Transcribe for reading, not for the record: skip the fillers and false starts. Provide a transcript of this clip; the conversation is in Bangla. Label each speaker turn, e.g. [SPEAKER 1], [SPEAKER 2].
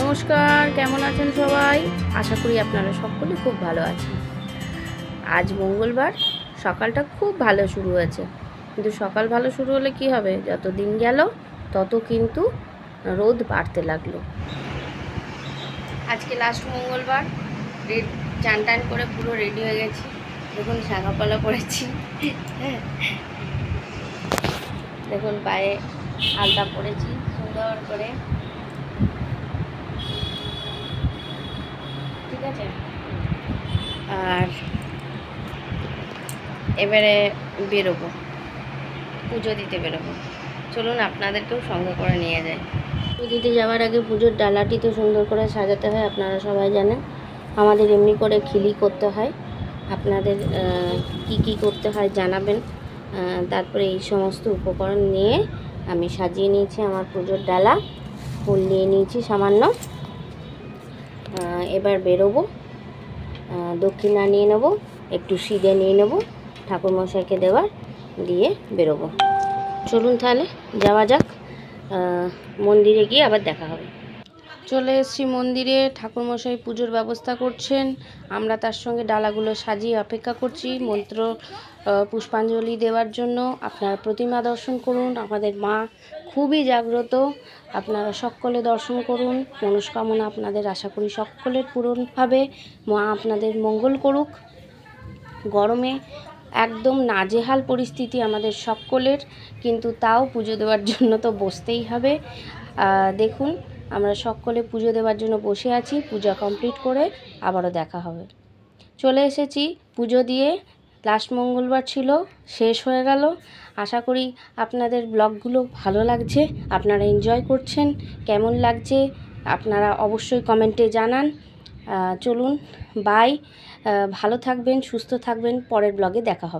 [SPEAKER 1] নমস্কার, কেমন আছেন সবাই? আশা করি আপনারা সকলে খুব ভালো আছেন। আজ মঙ্গলবার, সকালটা খুব ভালো শুরু হয়েছে। কিন্তু সকাল ভালো শুরু হলে কি হবে, যত দিন গেল তত কিন্তু রোদ বাড়তে লাগলো। আজকে লাস্ট মঙ্গলবার, চান টান করে পুরো রেডি হয়ে গেছি। দেখুন শাঁখাপালা পরেছি, দেখুন পায়ে আলতা পরেছি সুন্দর করে, ঠিক আছে। আর এবারে বেরোবো, পুজো দিতে বেরোবো। চলুন আপনাদেরকেও সঙ্গে করে নিয়ে যাই। পুজো দিতে যাওয়ার আগে পুজোর ডালাটি তো সুন্দর করে সাজাতে হয়, আপনারা সবাই জানেন। আমাদের এমনি করে খিলি করতে হয়, আপনাদের কি কি করতে হয় জানাবেন। তারপরে এই সমস্ত উপকরণ নিয়ে আমি সাজিয়ে নিয়েছি আমার পুজোর ডালা, ফুল নিয়ে নিয়েছি সামান্য। এবার বেরোবো, দক্ষিণা নিয়ে নেব, একটু সিঁদে নিয়ে নেব ঠাকুরমশাইকে দেওয়ার, দিয়ে বেরোবো। চলুন তাহলে যাওয়া যাক, মন্দিরে গিয়ে আবার দেখা হবে। চলে এসেছি মন্দিরে, ঠাকুরমশাই পুজোর ব্যবস্থা করছেন, আমরা তার সঙ্গে ডালাগুলো সাজিয়ে অপেক্ষা করছি মন্ত্র পুষ্পাঞ্জলি দেওয়ার জন্য। আপনারা প্রতিমা দর্শন করুন, আমাদের মা খুবই জাগ্রত, আপনারা সকলে দর্শন করুন। মনস্কামনা আপনাদের আশা করি সকলের পূরণ হবে, মা আপনাদের মঙ্গল করুক। গরমে একদম নাজেহাল পরিস্থিতি আমাদের সকলের, কিন্তু তাও পুজো দেওয়ার জন্য তো বসতেই হবে। দেখুন আমরা সকলে পুজো দেওয়ার জন্য বসে আছি, পূজা কমপ্লিট করে আবারও দেখা হবে। চলে এসেছি পুজো দিয়ে, লাস্ট মঙ্গলবার ছিল, শেষ হয়ে গেল। আশা করি আপনাদের ব্লগগুলো ভালো লাগছে, আপনারা এনজয় করছেন। কেমন লাগছে আপনারা অবশ্যই কমেন্টে জানান। চলুন বাই, ভালো থাকবেন, সুস্থ থাকবেন, পরের ব্লগে দেখা হবে।